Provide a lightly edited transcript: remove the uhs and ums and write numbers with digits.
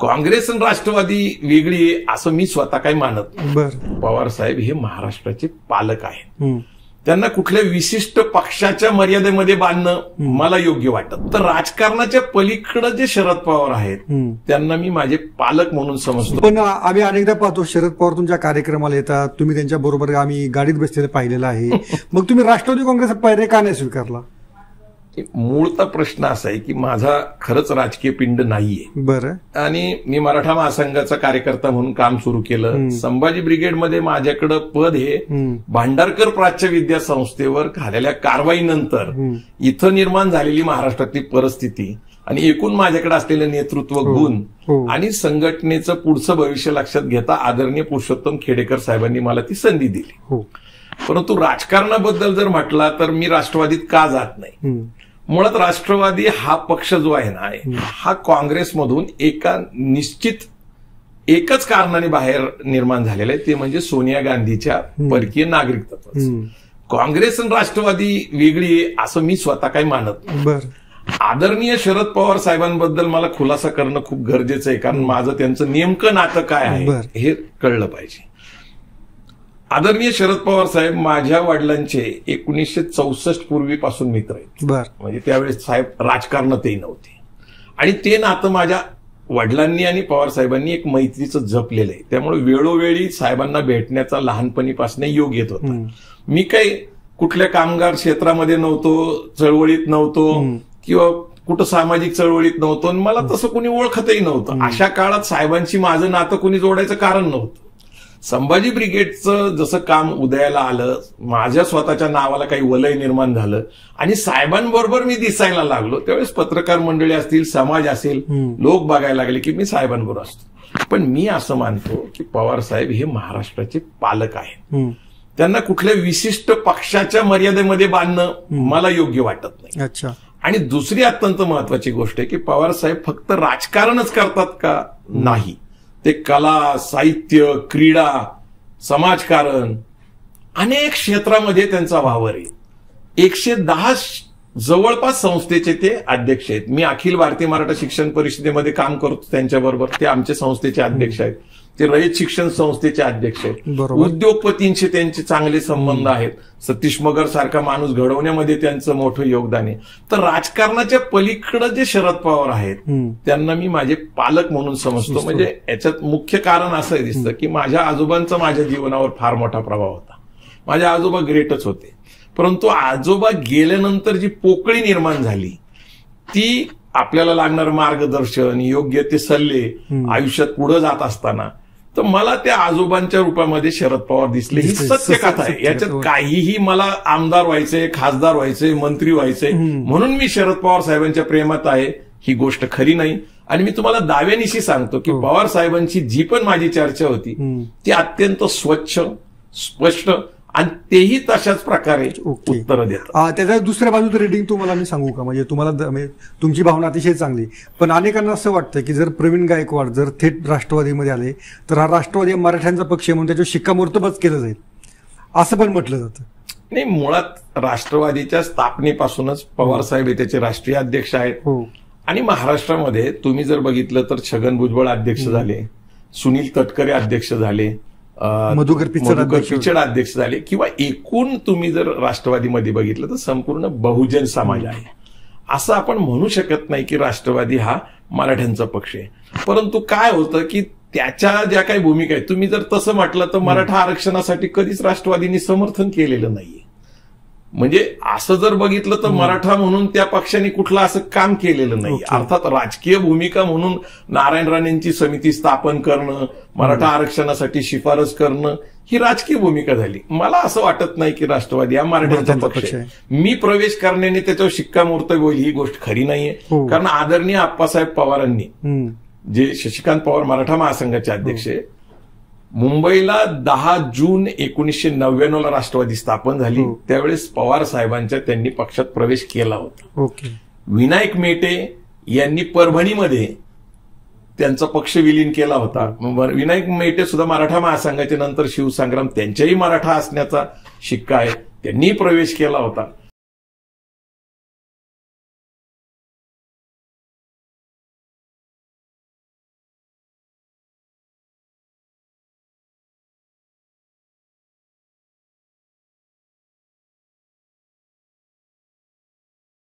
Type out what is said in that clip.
काँग्रेस आणि राष्ट्रवादी वेगळी असं मी स्वतः काही मानत नाही. पवार साहेब हे महाराष्ट्राचे पालक आहेत. त्यांना कुठल्या विशिष्ट पक्षाच्या मर्यादेमध्ये बांधणं मला योग्य वाटत. तर राजकारणाच्या पलीकडे जे शरद पवार आहेत त्यांना मी माझे पालक म्हणून समजतो. पण आम्ही अनेकदा पाहतो शरद पवार तुमच्या कार्यक्रमाला येतात, तुम्ही त्यांच्या बरोबर आम्ही गाडीत बसलेलं पाहिलेलं आहे. मग तुम्ही राष्ट्रवादी काँग्रेस पर्याय का नाही स्वीकारला? मूळचा प्रश्न असा आहे की माझा खरंच राजकीय पिंड नाहीये. बरं. आणि मी मराठा महासंघाचा कार्यकर्ता म्हणून काम सुरू केलं. संभाजी ब्रिगेडमध्ये माझ्याकडे पद हे भांडारकर प्राच्य विद्या संस्थेवर झालेल्या कारवाईनंतर इथं निर्माण झालेली महाराष्ट्रातली परिस्थिती आणि एकूण माझ्याकडे असलेले नेतृत्व गुण आणि संघटनेचं पुढचं भविष्य लक्षात घेता आदरणीय पुरुषोत्तम खेडेकर साहेबांनी मला ती संधी दिली. परंतु राजकारणाबद्दल जर म्हटला तर मी राष्ट्रवादीत का जात नाही. मुळात राष्ट्रवादी हा पक्ष जो आहे ना हा काँग्रेसमधून एका निश्चित एकच कारणाने बाहेर निर्माण झालेला आहे, ते म्हणजे सोनिया गांधीच्या परकीय नागरिकत्व. काँग्रेस आणि राष्ट्रवादी वेगळी असं मी स्वतः काही मानत नाही. आदरणीय शरद पवार साहेबांबद्दल मला खुलासा करणं खूप गरजेचं आहे, कारण माझं त्यांचं नेमकं नातं काय आहे हे कळलं पाहिजे. आदरणीय शरद पवार साहेब माझ्या वडिलांचे 1964 पूर्वीपासून मित्र आहेत. म्हणजे त्यावेळेस साहेब राजकारणातही नव्हते आणि ते नातं माझ्या वडिलांनी आणि पवार साहेबांनी एक मैत्रीचं जपलेलं आहे. त्यामुळे वेळोवेळी साहेबांना भेटण्याचा लहानपणीपासून योग येत होता. मी काही कुठल्या कामगार क्षेत्रामध्ये नव्हतो, चळवळीत नव्हतो किंवा कुठं सामाजिक चळवळीत नव्हतो आणि मला तसं कुणी ओळखतही नव्हतं. अशा काळात साहेबांची माझं नातं कुणी जोडायचं कारण नव्हतं. संभाजी ब्रिगेडचं जसं काम उदयाला आलं, माझ्या स्वतःच्या नावाला काही वलय निर्माण झालं आणि साहेबांबरोबर मी दिसायला लागलो, त्यावेळेस पत्रकार मंडळी असतील, समाज असेल, लोक बघायला लागले की मी साहेबांबरोबर असतो. पण मी असं मानतो की पवार साहेब हे महाराष्ट्राचे पालक आहेत. त्यांना कुठल्या विशिष्ट पक्षाच्या मर्यादेमध्ये बांधणं मला योग्य वाटत नाही. अच्छा. आणि दुसरी अत्यंत महत्वाची गोष्ट आहे की पवार साहेब फक्त राजकारणच करतात का? नाही. ते कला, साहित्य, क्रीडा, समाजकारण अनेक क्षेत्रामध्ये त्यांचा वावर आहे. 110 जवळपास संस्थेचे ते अध्यक्ष आहेत. मी अखिल भारतीय मराठा शिक्षण परिषदेमध्ये काम करतो त्यांच्याबरोबर, ते आमच्या संस्थेचे अध्यक्ष आहेत. ते रयत शिक्षण संस्थेचे अध्यक्ष आहेत. उद्योगपतींशी त्यांचे चांगले संबंध आहेत. सतीश मगर सारखा माणूस घडवण्यामध्ये त्यांचं मोठं योगदान आहे. तर राजकारणाच्या पलीकडे जे शरद पवार आहेत त्यांना मी माझे पालक म्हणून समजतो. म्हणजे याच्यात मुख्य कारण असं दिसतं की माझ्या आजोबांचा माझ्या जीवनावर फार मोठा प्रभाव होता. माझे आजोबा ग्रेटच होते, परंतु आजोबा गेल्यानंतर जी पोकळी निर्माण झाली ती आपल्याला लागणारं मार्गदर्शन, योग्य ते सल्ले आयुष्यात पुढे जात असताना, तर मला त्या आजोबांच्या रूपामध्ये शरद पवार दिसले. ही सत्य कथा आहे. याच्यात काहीही मला आमदार व्हायचंय, खासदार व्हायचंय, मंत्री व्हायचंय म्हणून मी शरद पवार साहेबांच्या प्रेमात आहे ही गोष्ट खरी नाही. आणि मी तुम्हाला दाव्यानिशी सांगतो की पवार साहेबांची जी पण माझी चर्चा होती ती अत्यंत स्वच्छ, स्पष्ट आणि तेही तशाच प्रकारे उत्तर देतात. त्याच्या दुसऱ्या बाजूचं रिडिंग तुम्हाला मी सांगू का? म्हणजे तुम्हाला तुमची भावना अतिशय चांगली, पण अनेकांना असं वाटतं की जर प्रवीण गायकवाड जर थेट राष्ट्रवादीमध्ये आले तर हा राष्ट्रवादी मराठ्यांचा पक्ष म्हणून त्याच्यावर शिक्कामोर्तबच केलं जाईल असं पण म्हटलं जातं. नाही, मुळात राष्ट्रवादीच्या स्थापनेपासूनच पवार साहेब त्याचे राष्ट्रीय अध्यक्ष आहेत. आणि महाराष्ट्रामध्ये तुम्ही जर बघितलं तर छगन भुजबळ अध्यक्ष झाले, सुनील तटकरे अध्यक्ष झाले, मधुकर पिचड अध्यक्ष झाले, किंवा एकूण तुम्ही जर राष्ट्रवादीमध्ये बघितलं तर संपूर्ण बहुजन समाज आहे. असं आपण म्हणू शकत नाही की राष्ट्रवादी हा मराठ्यांचा पक्ष आहे. परंतु काय होतं की त्याच्या ज्या काही भूमिका आहेत, तुम्ही जर तसं म्हटलं तर मराठा आरक्षणासाठी कधीच राष्ट्रवादींनी समर्थन केलेलं नाहीये. म्हणजे असं जर बघितलं तर मराठा म्हणून त्या पक्षाने कुठलं असं काम केलेलं नाही. अर्थात राजकीय भूमिका म्हणून नारायण राणेंची समिती स्थापन करणं, मराठा आरक्षणासाठी शिफारस करणं ही राजकीय भूमिका झाली. मला असं वाटत नाही की राष्ट्रवादी हा मराठ्यांचा पक्ष आहे. मी प्रवेश करण्याने त्याच्यावर शिक्कामोर्तब होईल ही गोष्ट खरी नाहीये. कारण आदरणीय आप्पासाहेब पवारांनी, जे शशिकांत पवार मराठा महासंघाचे अध्यक्ष आहे, मुंबईला 10 जून 1999ला राष्ट्रवादी स्थापन झाली. त्यावेळेस पवार साहेबांच्या त्यांनी पक्षात प्रवेश केला होता. विनायक मेटे यांनी परभणीमध्ये त्यांचा पक्ष विलीन केला होता. विनायक मेटे सुद्धा मराठा महासंघाचे, नंतर शिवसंग्राम त्यांच्याही मराठा असण्याचा शिक्का आहे, त्यांनी प्रवेश केला होता.